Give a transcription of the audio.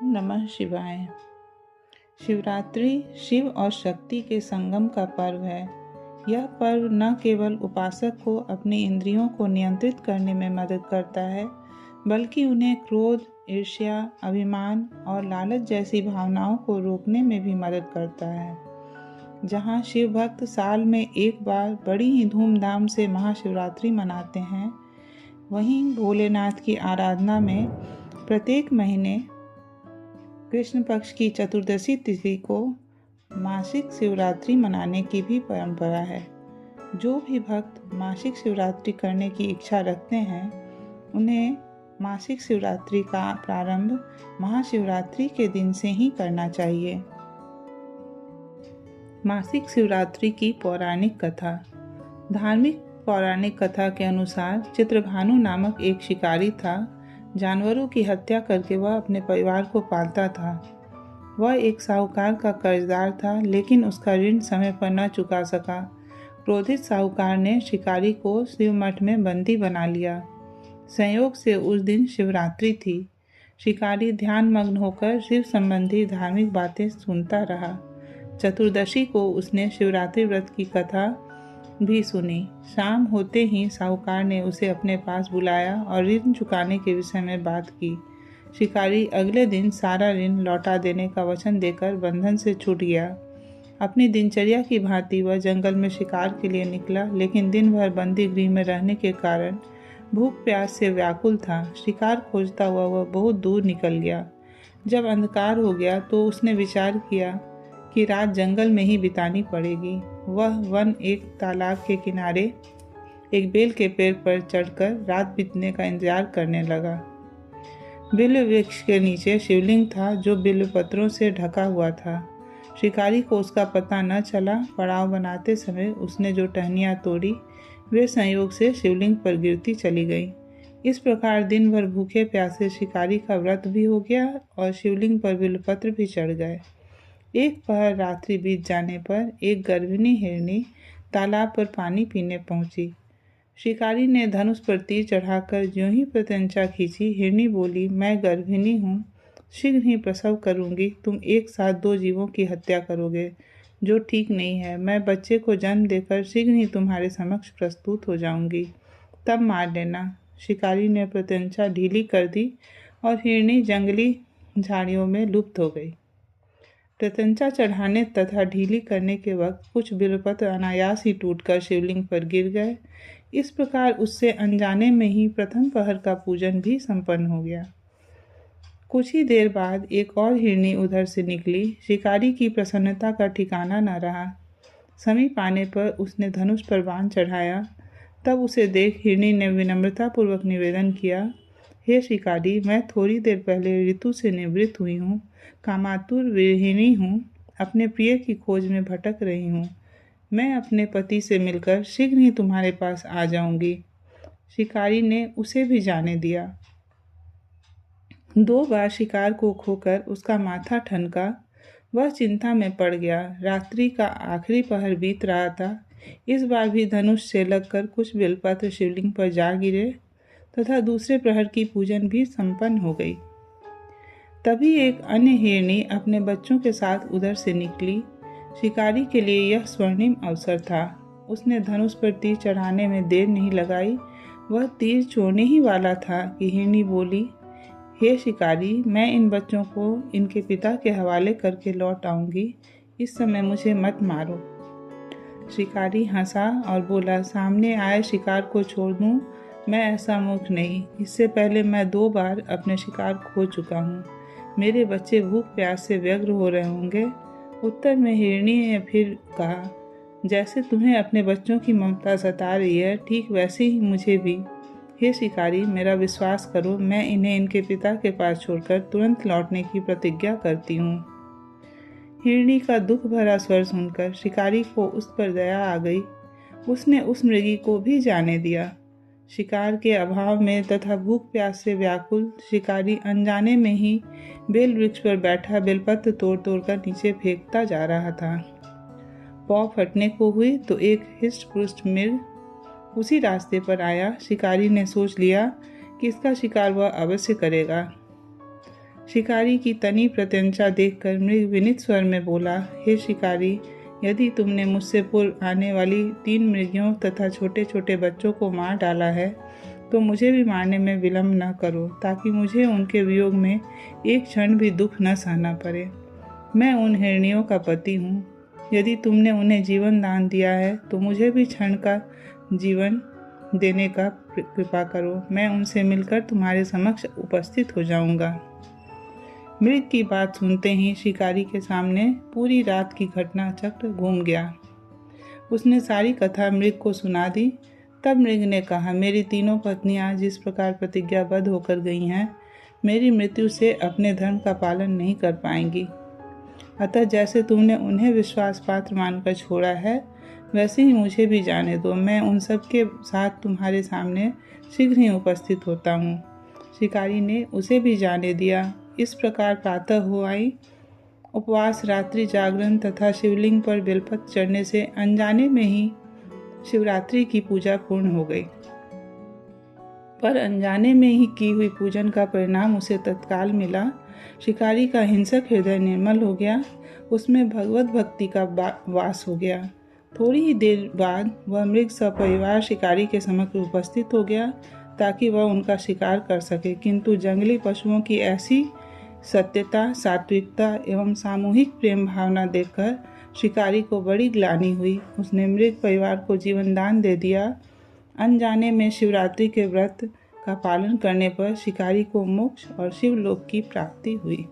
नमः शिवाय। शिवरात्रि शिव और शक्ति के संगम का पर्व है। यह पर्व न केवल उपासक को अपनी इंद्रियों को नियंत्रित करने में मदद करता है, बल्कि उन्हें क्रोध, ईर्ष्या, अभिमान और लालच जैसी भावनाओं को रोकने में भी मदद करता है। जहाँ शिव भक्त साल में एक बार बड़ी ही धूमधाम से महाशिवरात्रि मनाते हैं, वहीं भोलेनाथ की आराधना में प्रत्येक महीने कृष्ण पक्ष की चतुर्दशी तिथि को मासिक शिवरात्रि मनाने की भी परंपरा है। जो भी भक्त मासिक शिवरात्रि करने की इच्छा रखते हैं, उन्हें मासिक शिवरात्रि का प्रारंभ महाशिवरात्रि के दिन से ही करना चाहिए। मासिक शिवरात्रि की पौराणिक कथा। धार्मिक पौराणिक कथा के अनुसार चित्रभानु नामक एक शिकारी था। जानवरों की हत्या करके वह अपने परिवार को पालता था। वह एक साहूकार का कर्जदार था, लेकिन उसका ऋण समय पर न चुका सका। क्रोधित साहूकार ने शिकारी को शिव मठ में बंदी बना लिया। संयोग से उस दिन शिवरात्रि थी। शिकारी ध्यान मग्न होकर शिव संबंधी धार्मिक बातें सुनता रहा। चतुर्दशी को उसने शिवरात्रि व्रत की कथा भी सुनी। शाम होते ही साहूकार ने उसे अपने पास बुलाया और ऋण चुकाने के विषय में बात की। शिकारी अगले दिन सारा ऋण लौटा देने का वचन देकर बंधन से छूट गया। अपनी दिनचर्या की भांति वह जंगल में शिकार के लिए निकला, लेकिन दिन भर बंदी गृह में रहने के कारण भूख प्यास से व्याकुल था। शिकार खोजता हुआ वह बहुत दूर निकल गया। जब अंधकार हो गया तो उसने विचार किया कि रात जंगल में ही बितानी पड़ेगी। वह वन एक तालाब के किनारे एक बेल के पेड़ पर चढ़कर रात बीतने का इंतजार करने लगा। बिल्व वृक्ष के नीचे शिवलिंग था, जो बिल्व पत्रों से ढका हुआ था। शिकारी को उसका पता न चला। पड़ाव बनाते समय उसने जो टहनियाँ तोड़ी, वे संयोग से शिवलिंग पर गिरती चली गईं। इस प्रकार दिन भर भूखे प्यासे शिकारी का व्रत भी हो गया और शिवलिंग पर बिल्वपत्र भी चढ़ गए। एक पहर रात्रि बीत जाने पर एक गर्भिणी हिरनी तालाब पर पानी पीने पहुंची। शिकारी ने धनुष पर तीर चढ़ाकर ज्यों ही प्रत्यंचा खींची, हिरनी बोली, मैं गर्भिणी हूँ, शीघ्र ही प्रसव करूँगी। तुम एक साथ दो जीवों की हत्या करोगे, जो ठीक नहीं है। मैं बच्चे को जन्म देकर शीघ्र ही तुम्हारे समक्ष प्रस्तुत हो जाऊँगी, तब मार लेना। शिकारी ने प्रत्यंचा ढीली कर दी और हिरनी जंगली झाड़ियों में लुप्त हो गई। प्रत्यंचा चढ़ाने तथा ढीली करने के वक्त कुछ बिल्वपत्र अनायास ही टूटकर शिवलिंग पर गिर गए। इस प्रकार उससे अनजाने में ही प्रथम पहर का पूजन भी संपन्न हो गया। कुछ ही देर बाद एक और हिरनी उधर से निकली। शिकारी की प्रसन्नता का ठिकाना न रहा। समीप आने पर उसने धनुष पर बाण चढ़ाया। तब उसे देख हिरनी ने विनम्रतापूर्वक निवेदन किया, हे शिकारी, मैं थोड़ी देर पहले ऋतु से निवृत्त हुई हूँ, कामातुर विरहिणी हूँ, अपने प्रिय की खोज में भटक रही हूँ। मैं अपने पति से मिलकर शीघ्र ही तुम्हारे पास आ जाऊंगी। शिकारी ने उसे भी जाने दिया। 2 बार शिकार को खोकर उसका माथा ठनका। वह चिंता में पड़ गया। रात्रि का आखिरी पहर बीत रहा था। इस बार भी धनुष से लगकर कुछ बेलपत्र शिवलिंग पर जा गिरे तथा दूसरे प्रहर की पूजन भी संपन्न हो गई। तभी एक अन्य हिरनी अपने बच्चों के साथ उधर से निकली। शिकारी के लिए यह स्वर्णिम अवसर था। उसने धनुष पर तीर चढ़ाने में देर नहीं लगाई। वह तीर छोड़ने ही वाला था कि हिरनी बोली, हे शिकारी, मैं इन बच्चों को इनके पिता के हवाले करके लौट आऊंगी। इस समय मुझे मत मारो। शिकारी हंसा और बोला, सामने आए शिकार को छोड़ दूं? मैं ऐसा मूर्ख नहीं। इससे पहले मैं 2 बार अपने शिकार खो चुका हूँ। मेरे बच्चे भूख प्यास से व्यग्र हो रहे होंगे। उत्तर में हिरनी ने फिर कहा, जैसे तुम्हें अपने बच्चों की ममता सता रही है, ठीक वैसे ही मुझे भी। हे शिकारी, मेरा विश्वास करो, मैं इन्हें इनके पिता के पास छोड़कर तुरंत लौटने की प्रतिज्ञा करती हूँ। हिरनी का दुख भरा स्वर सुनकर शिकारी को उस पर दया आ गई। उसने उस मृगी को भी जाने दिया। शिकार के अभाव में तथा भूख प्यास से व्याकुल शिकारी अनजाने में ही बेल वृक्ष पर बैठा बेलपत्र तोड़ तोड़ कर नीचे फेंकता जा रहा था। पौ फटने को हुई तो एक हिष्ट पुष्ट मृग उसी रास्ते पर आया। शिकारी ने सोच लिया कि इसका शिकार वह अवश्य करेगा। शिकारी की तनी प्रत्यंचा देखकर मृग विनीत स्वर में बोला, हे शिकारी, यदि तुमने मुझसे पूर्व आने वाली 3 मृगियों तथा छोटे छोटे बच्चों को मार डाला है तो मुझे भी मारने में विलम्ब न करो, ताकि मुझे उनके वियोग में एक क्षण भी दुख न सहना पड़े। मैं उन हिरनियों का पति हूँ। यदि तुमने उन्हें जीवन दान दिया है तो मुझे भी क्षण का जीवन देने का कृपा करो। मैं उनसे मिलकर तुम्हारे समक्ष उपस्थित हो जाऊंगा। मृग की बात सुनते ही शिकारी के सामने पूरी रात की घटना चक्र घूम गया। उसने सारी कथा मृग को सुना दी। तब मृग ने कहा, मेरी तीनों पत्नियां जिस प्रकार प्रतिज्ञाबद्ध होकर गई हैं, मेरी मृत्यु से अपने धर्म का पालन नहीं कर पाएंगी। अतः जैसे तुमने उन्हें विश्वास पात्र मानकर छोड़ा है, वैसे ही मुझे भी जाने दो। मैं उन सब के साथ तुम्हारे सामने शीघ्र ही उपस्थित होता हूँ। शिकारी ने उसे भी जाने दिया। इस प्रकार प्रातः हो आई। उपवास, रात्रि जागरण तथा शिवलिंग पर बेलपत्र चढ़ने से अनजाने में ही शिवरात्रि की पूजा पूर्ण हो गई। पर अनजाने में ही की हुई पूजन का परिणाम उसे तत्काल मिला। शिकारी का हिंसक हृदय निर्मल हो गया, उसमें भगवत भक्ति का वास हो गया। थोड़ी ही देर बाद वह मृग सपरिवार शिकारी के समक्ष उपस्थित हो गया ताकि वह उनका शिकार कर सके, किंतु जंगली पशुओं की ऐसी सत्यता, सात्विकता एवं सामूहिक प्रेम भावना देखकर शिकारी को बड़ी ग्लानि हुई। उसने मृग परिवार को जीवन दान दे दिया। अनजाने में शिवरात्रि के व्रत का पालन करने पर शिकारी को मोक्ष और शिवलोक की प्राप्ति हुई।